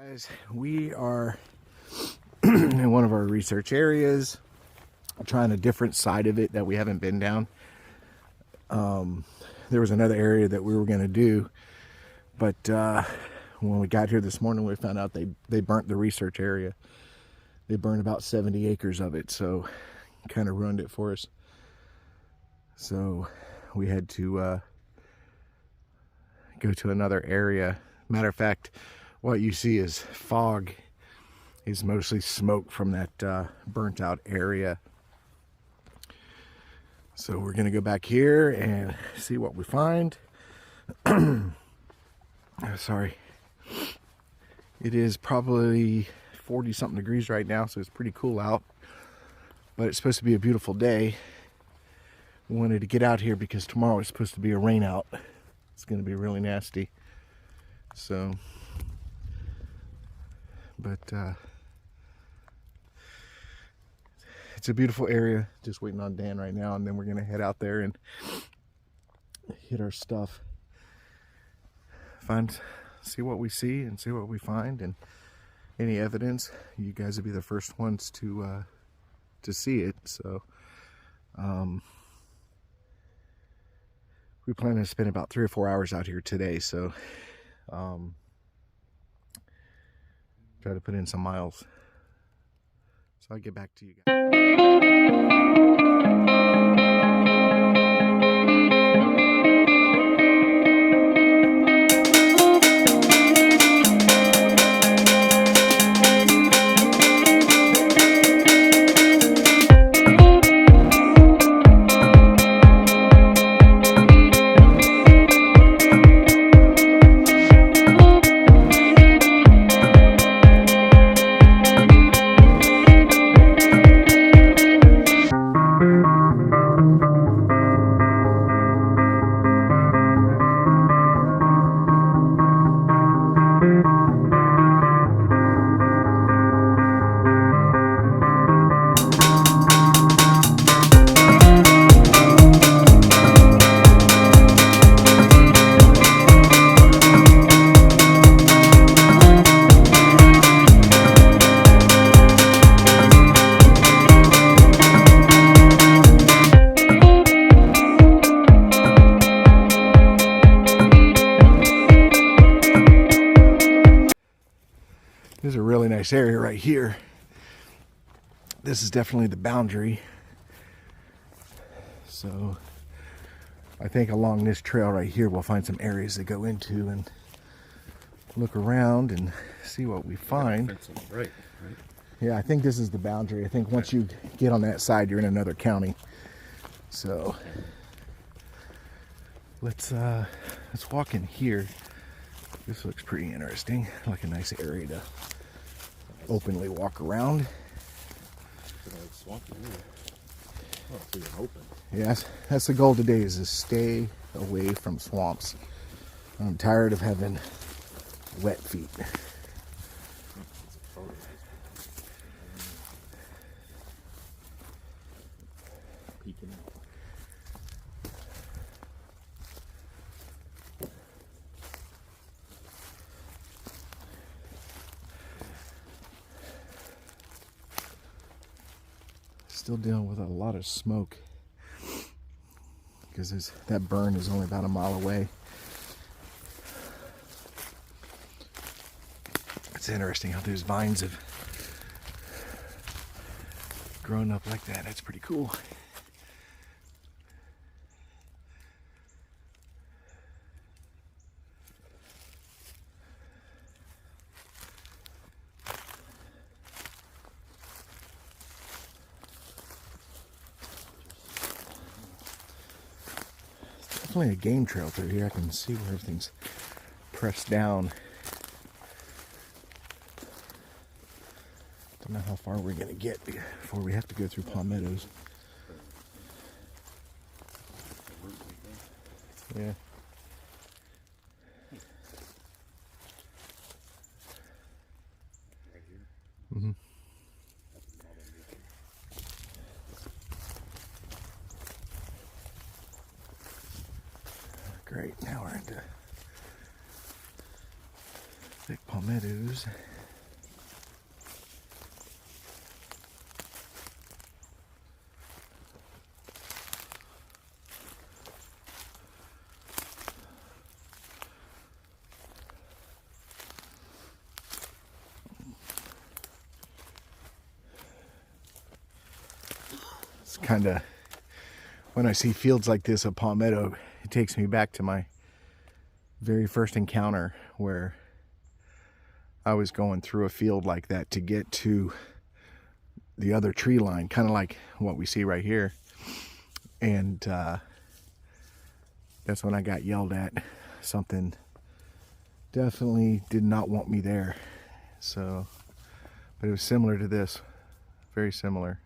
Guys, we are in one of our research areas, trying a different side of it that we haven't been down. There was another area that we were going to do, but when we got here this morning, we found out they burnt the research area. They burned about 70 acres of it, so kind of ruined it for us. So we had to go to another area. Matter of fact, what you see is fog. Is mostly smoke from that burnt out area. So we're gonna go back here and see what we find. Sorry. It is probably 40 something degrees right now, so it's pretty cool out. But it's supposed to be a beautiful day. Wanted to get out here because tomorrow is supposed to be a rain out. It's gonna be really nasty. So, but it's a beautiful area. Just waiting on Dan right now, and then we're gonna head out there and hit our stuff. See what we see and see what we find, and any evidence. You guys will be the first ones to see it. So, we plan to spend about 3 or 4 hours out here today. So, try to put in some miles. So I'll get back to you guys. There's a really nice area right here. This is definitely the boundary. So I think along this trail right here, we'll find some areas to go into and look around and see what we find. Right. Yeah, I think this is the boundary. I think once you get on that side, you're in another county. So let's walk in here. This looks pretty interesting. Like a nice area to openly walk around. Yes, that's the goal today, is to stay away from swamps. I'm tired of having wet feet. Still dealing with a lot of smoke because that burn is only about a mile away. It's interesting how those vines have grown up like that. That's pretty cool. Definitely a game trail through here. I can see where everything's pressed down. Don't know how far we're gonna get before we have to go through palmettos. Yeah. Mm-hmm. Great, now we're into thick palmettos. kind of, when I see fields like this of palmetto, it takes me back to my very first encounter where I was going through a field like that to get to the other tree line, kind of like what we see right here. And that's when I got yelled at. Something definitely did not want me there. So, but it was similar to this, very similar.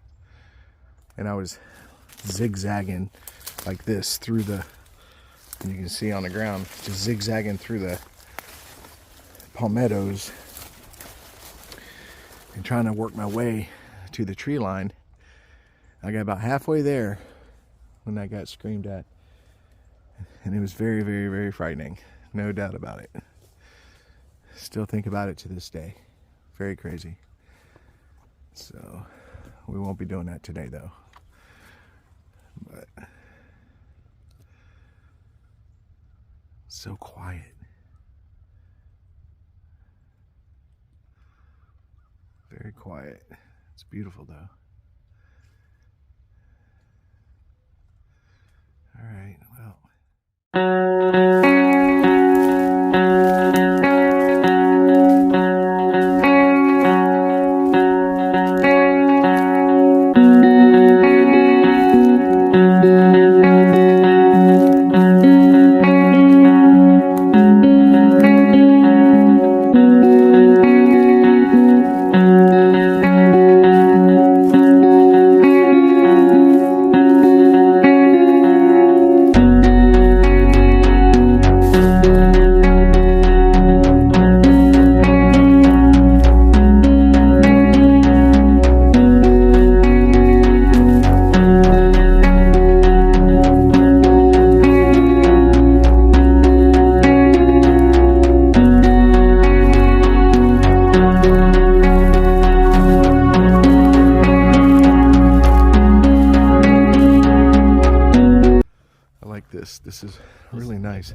And I was zigzagging like this through the, and you can see on the ground, just zigzagging through the palmettos and trying to work my way to the tree line. I got about halfway there when I got screamed at, and it was very, very, very frightening, no doubt about it. Still think about it to this day. Very crazy. So we won't be doing that today though. But so quiet. Very quiet. It's beautiful though. All right, well. This is really nice.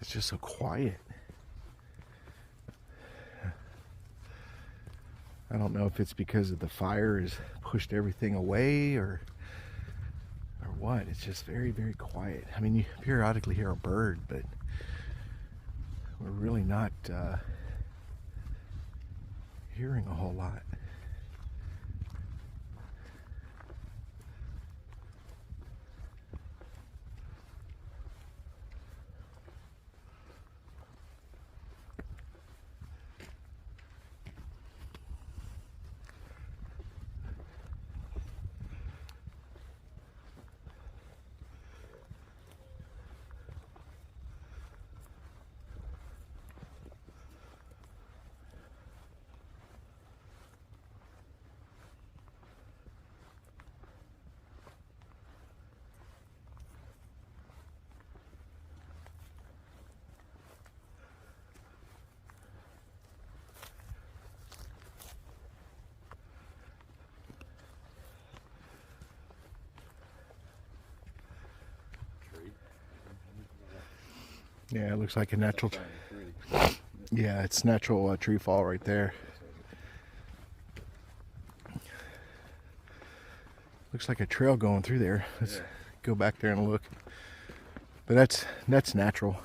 It's just so quiet. I don't know if it's because of the fire has pushed everything away or what. It's just very, very quiet. I mean, you periodically hear a bird, but we're really not hearing a whole lot. Yeah, it looks like a natural. Yeah, it's natural tree fall right there. Looks like a trail going through there. Let's go back there and look. But that's natural.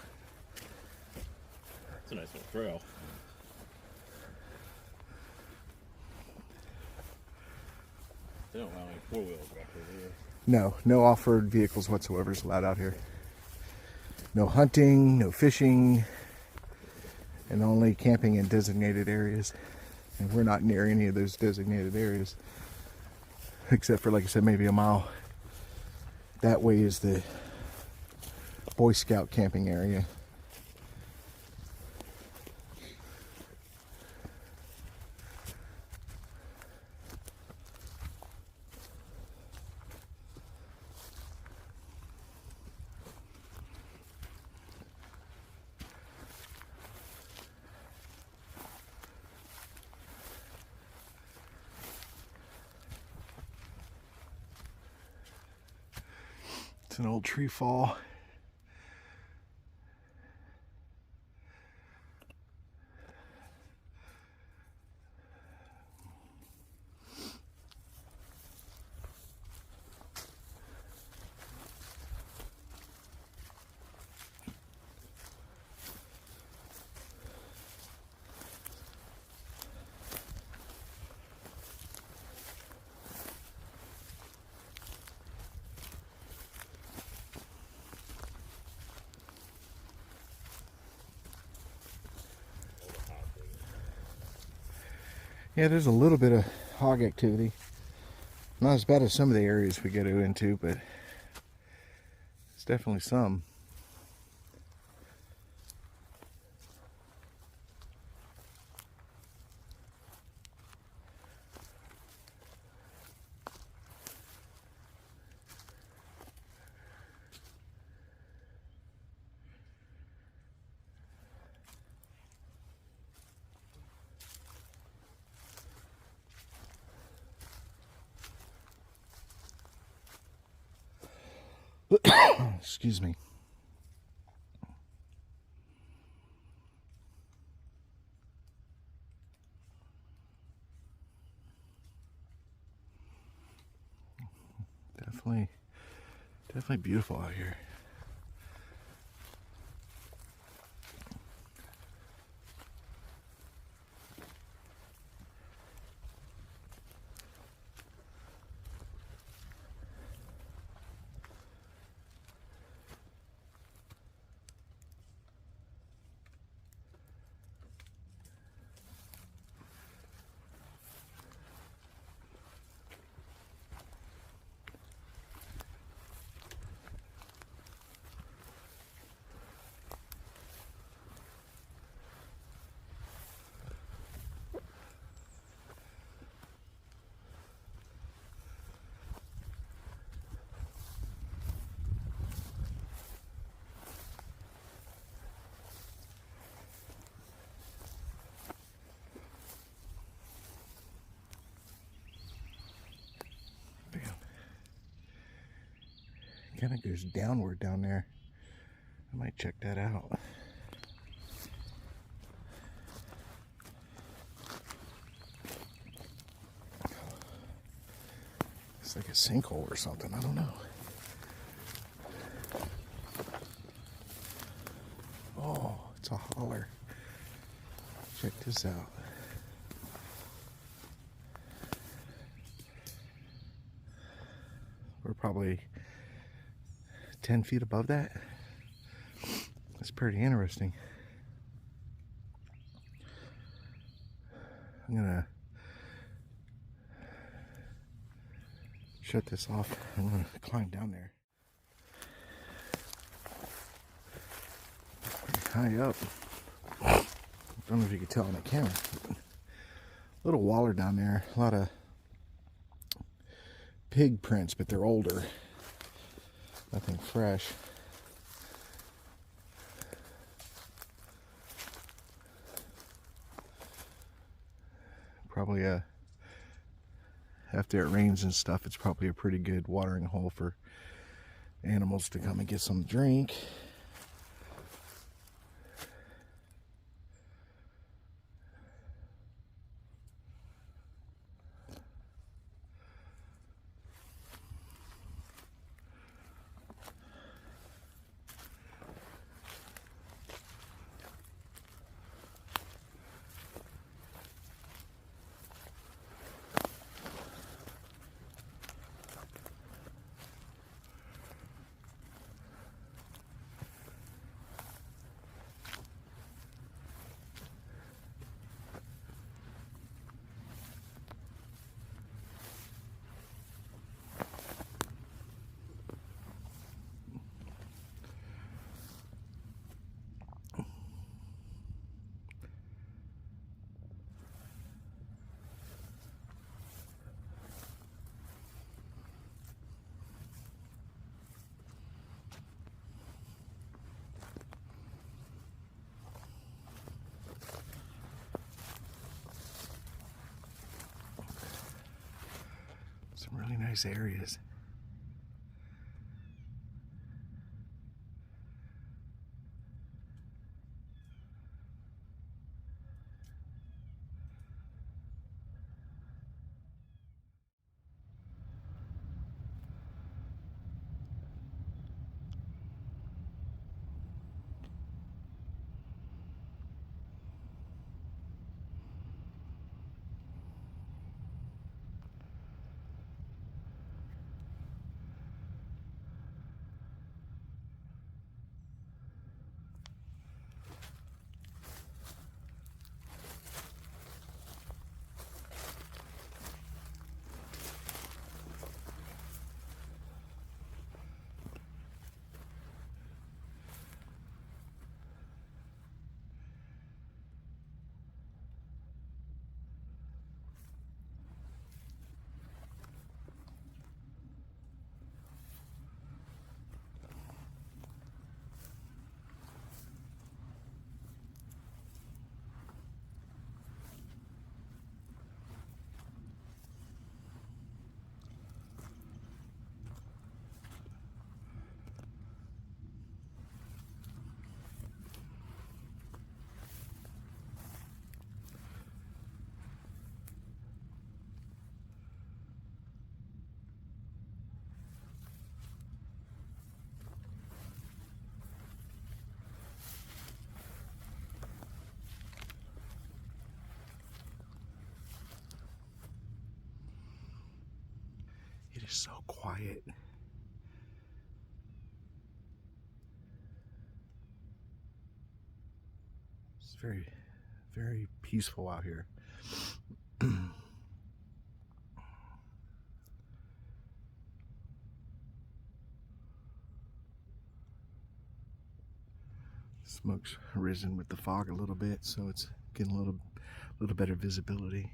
It's a nice little trail. They don't allow any 4-wheels back there. No, no off-road vehicles whatsoever is allowed out here. No hunting, no fishing, and only camping in designated areas. And we're not near any of those designated areas, except for, like I said, maybe a mile. That way is the Boy Scout camping area. It's an old tree fall. Yeah, there's a little bit of hog activity. Not as bad as some of the areas we go into, but it's definitely some. Excuse me. Definitely beautiful out here. Kind of goes downward down there. I might check that out. It's like a sinkhole or something. I don't know. Oh, it's a holler. Check this out. We're probably 10 feet above that. That's pretty interesting. I'm gonna shut this off. I'm gonna climb down there. Pretty high up. I don't know if you can tell on the camera. Little waller down there. A lot of pig prints, but they're older. Nothing fresh. Probably after it rains and stuff, it's probably a pretty good watering hole for animals to come and get some drink. Some really nice areas. It is so quiet. It's very, very peaceful out here. Smoke's risen with the fog a little bit, so it's getting a little better visibility.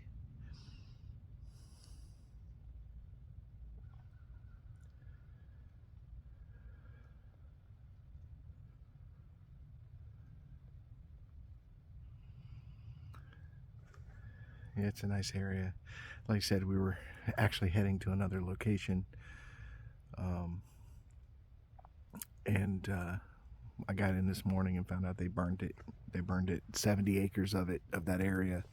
Yeah, it's a nice area. Like I said, we were actually heading to another location, and I got in this morning and found out they burned it. They burned it, 70 acres of that area.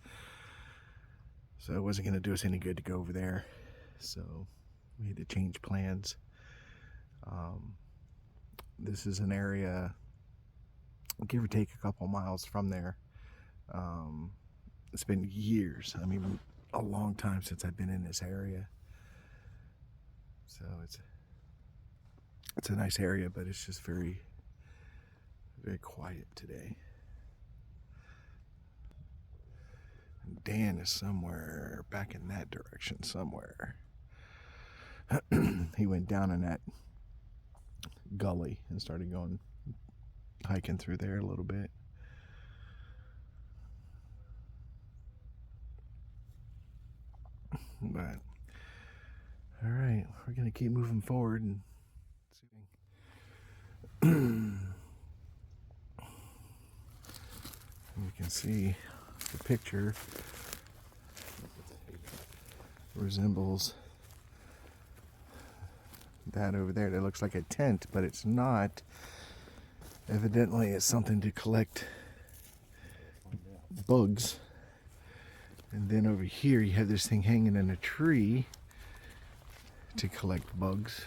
So it wasn't going to do us any good to go over there. So we had to change plans. This is an area, give or take a couple miles from there. It's been years. I mean, a long time since I've been in this area. So it's a nice area, but it's just very, very quiet today. And Dan is somewhere back in that direction somewhere. He went down in that gully and started going hiking through there a little bit. But all right, we're gonna keep moving forward and see. You can see the picture resembles that over there. That looks like a tent, but it's not. Evidently, it's something to collect bugs. And then over here, you have this thing hanging in a tree to collect bugs.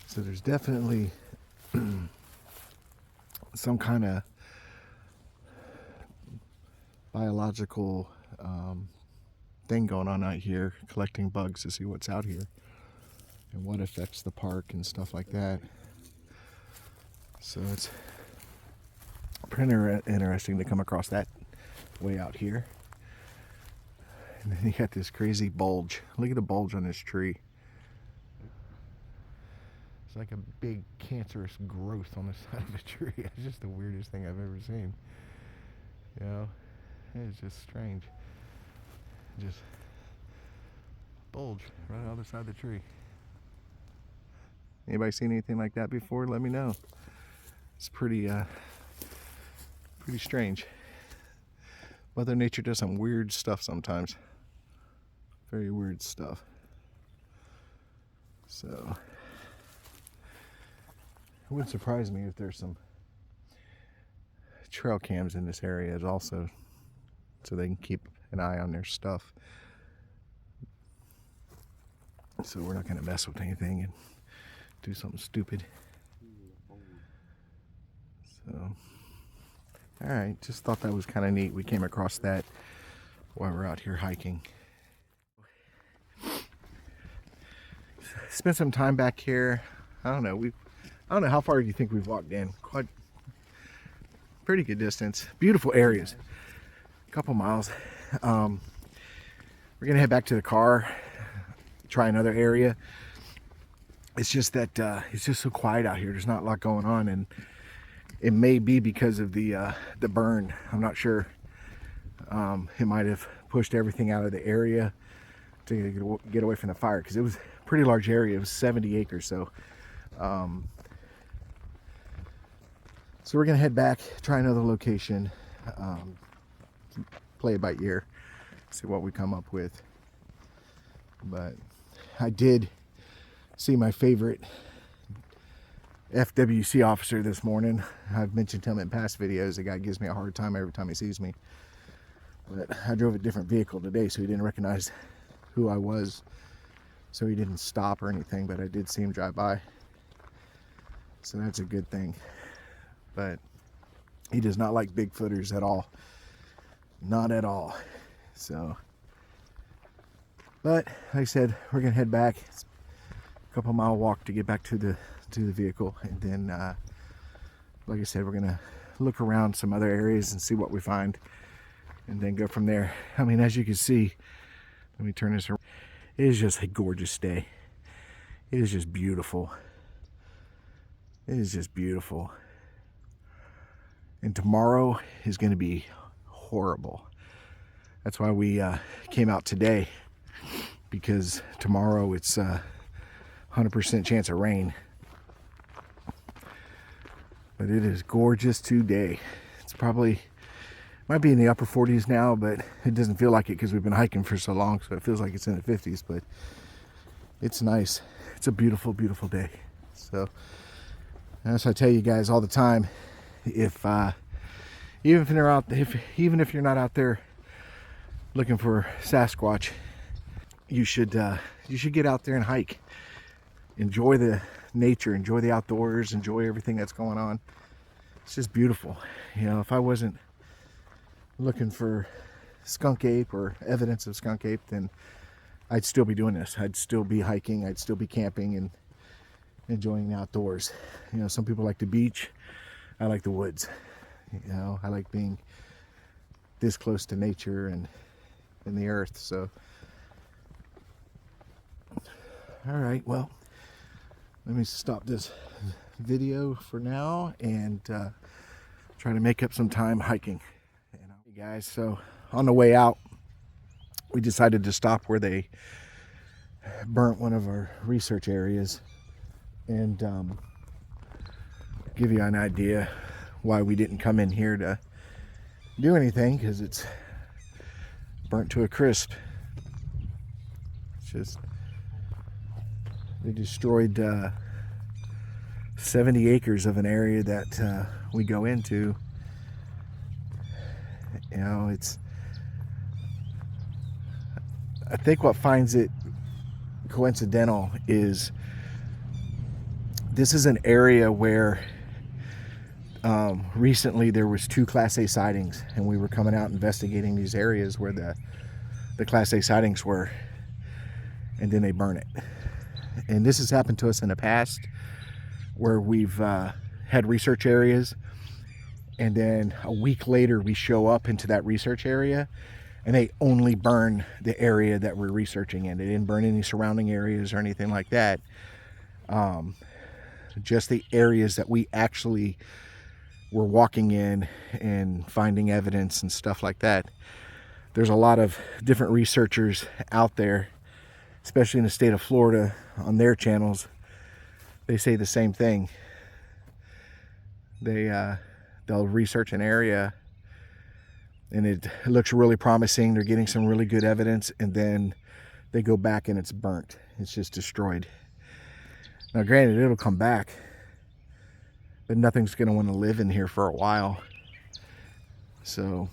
So there's definitely some kind of biological thing going on out here, collecting bugs to see what's out here and what affects the park and stuff like that. So it's pretty interesting to come across that way out here. And then you got this crazy bulge. Look at the bulge on this tree. It's like a big cancerous growth on the side of the tree. It's just the weirdest thing I've ever seen. You know, it's just strange. Just bulge right on the other side of the tree. Anybody seen anything like that before? Let me know. It's pretty strange. Mother Nature does some weird stuff sometimes. Very weird stuff. So it wouldn't surprise me if there's some trail cams in this area also, so they can keep an eye on their stuff. So we're not going to mess with anything and do something stupid. So, all right, just thought that was kind of neat. We came across that while we're out here hiking. Spent some time back here. I don't know how far do you think we've walked in? Quite pretty good distance. Beautiful areas. A couple miles. We're gonna head back to the car, try another area. It's just that it's just so quiet out here. There's not a lot going on, and it may be because of the burn. I'm not sure. It might have pushed everything out of the area to get away from the fire, because it was a pretty large area. It was 70 acres. So we're gonna head back, try another location, play it by ear, see what we come up with. But I did see my favorite FWC officer this morning. I've mentioned him in past videos. The guy gives me a hard time every time he sees me. But I drove a different vehicle today, so he didn't recognize who I was. So he didn't stop or anything, but I did see him drive by. So that's a good thing. But he does not like Bigfooters at all. Not at all. So But like I said, we're gonna head back. It's a couple mile walk to get back to the vehicle, and then like I said, we're gonna look around some other areas and see what we find, and then go from there. I mean, as you can see, let me turn this around. It is just a gorgeous day. It is just beautiful. It is just beautiful. And tomorrow is going to be horrible. That's why we came out today, because tomorrow it's 100% chance of rain. But it is gorgeous today. It's probably, might be in the upper 40s now, but it doesn't feel like it because we've been hiking for so long, so it feels like it's in the 50s, but it's nice. It's a beautiful, beautiful day. So, as I tell you guys all the time, if even if you're not out there looking for Sasquatch, you should get out there and hike. Enjoy the nature, enjoy the outdoors, enjoy everything that's going on. It's just beautiful. You know, if I wasn't looking for skunk ape or evidence of skunk ape, then I'd still be doing this. I'd still be hiking, I'd still be camping and enjoying the outdoors. You know, some people like the beach. I like the woods. You know, I like being this close to nature and the earth. So, all right, well, let me stop this video for now and try to make up some time hiking. Hey guys, so on the way out, we decided to stop where they burnt one of our research areas, and give you an idea why we didn't come in here to do anything, because it's burnt to a crisp. It's just, they destroyed 70 acres of an area that we go into. You know, it's, I think what finds it coincidental is this is an area where recently there was 2 Class A sightings, and we were coming out investigating these areas where the Class A sightings were, and then they burn it. And this has happened to us in the past, where we've had research areas, and then a week later we show up into that research area and they only burn the area that we're researching in. They didn't burn any surrounding areas or anything like that. Just the areas that we actually were walking in and finding evidence and stuff like that. There's a lot of different researchers out there, especially in the state of Florida, on their channels. They say the same thing. They'll research an area and it looks really promising. They're getting some really good evidence, and then they go back and it's burnt. It's just destroyed. Now granted, it'll come back, but nothing's going to want to live in here for a while. So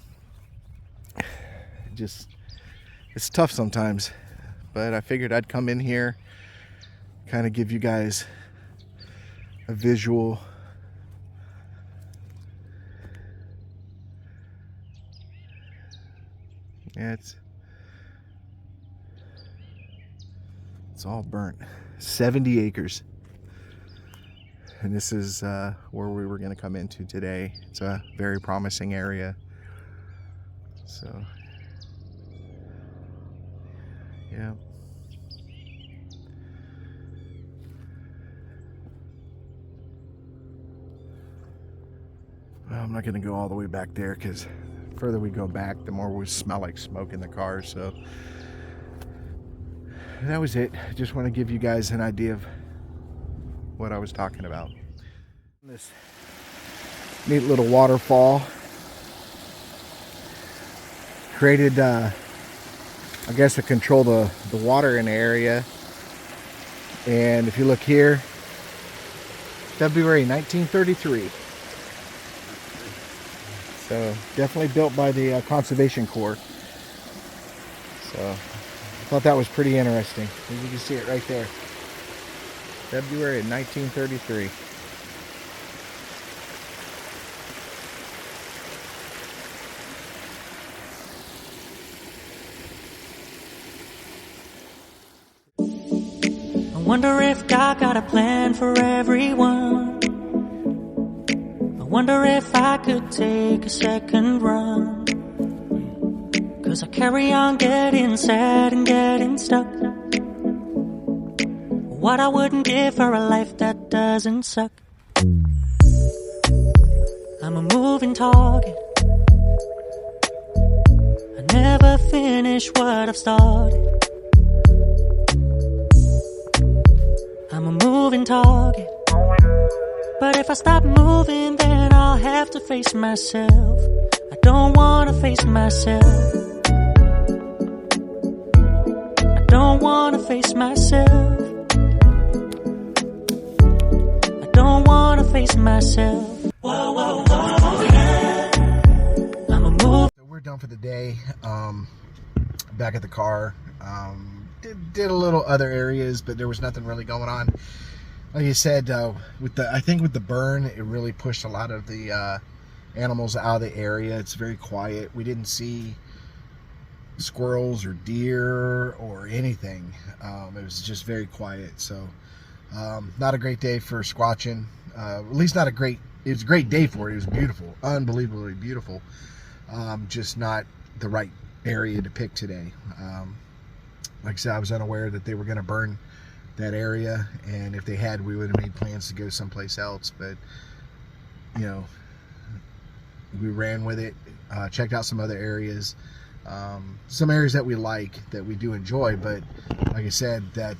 it's tough sometimes, but I figured I'd come in here, kind of give you guys a visual. Yeah, it's all burnt. 70 acres. And this is where we were going to come into today. It's a very promising area. So, yeah. Well, I'm not going to go all the way back there, because the further we go back, the more we smell like smoke in the car. So that was it. I just want to give you guys an idea of what I was talking about. This neat little waterfall created, I guess, to control the water in the area. And if you look here, February 1933. So definitely built by the Conservation Corps. So I thought that was pretty interesting. As you can see it right there. February of 1933. wonder if God got a plan for everyone. I wonder if I could take a second run. 'Cause I carry on getting sad and getting stuck. What I wouldn't give for a life that doesn't suck. I'm a moving target. I never finish what I've started. I'm a moving target. But if I stop moving, then I'll have to face myself. I don't wanna face myself. I don't wanna face myself. I don't wanna face myself. Whoa, whoa, whoa, yeah. I'm a move. So we're done for the day. Back at the car. Did a little other areas, but there was nothing really going on. Like you said, I think with the burn, it really pushed a lot of the animals out of the area. It's very quiet. We didn't see squirrels or deer or anything. It was just very quiet. So not a great day for squatching. At least not a great. It was a great day for it. It was beautiful, unbelievably beautiful. Just not the right area to pick today. Like I said, I was unaware that they were going to burn that area, and if they had, we would have made plans to go someplace else. But you know, we ran with it, checked out some other areas, some areas that we like, that we do enjoy. But like I said, that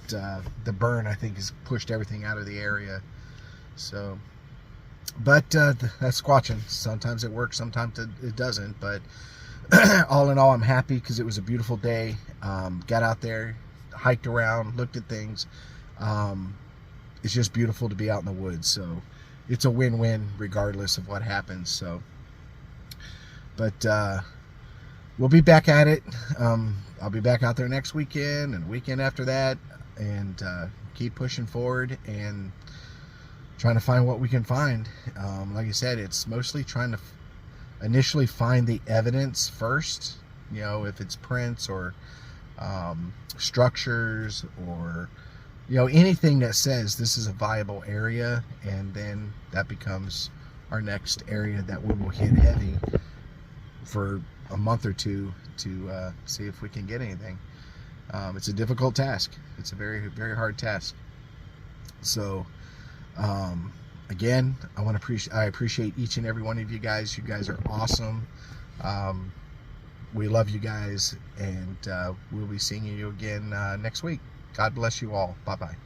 the burn, I think, has pushed everything out of the area. So, but that's squatching. Sometimes it works, sometimes it doesn't. But all in all, I'm happy because it was a beautiful day. Got out there, hiked around, looked at things. It's just beautiful to be out in the woods. So it's a win-win regardless of what happens. So, but we'll be back at it. I'll be back out there next weekend and the weekend after that, and keep pushing forward and trying to find what we can find. Like I said, it's mostly trying to initially find the evidence first, you know, if it's prints or structures or, you know, anything that says this is a viable area, and then that becomes our next area that we will hit heavy for a month or two to see if we can get anything. It's a difficult task. It's a very, very hard task. So again, I appreciate each and every one of you guys. You guys are awesome. We love you guys, and we'll be seeing you again next week. God bless you all. Bye-bye.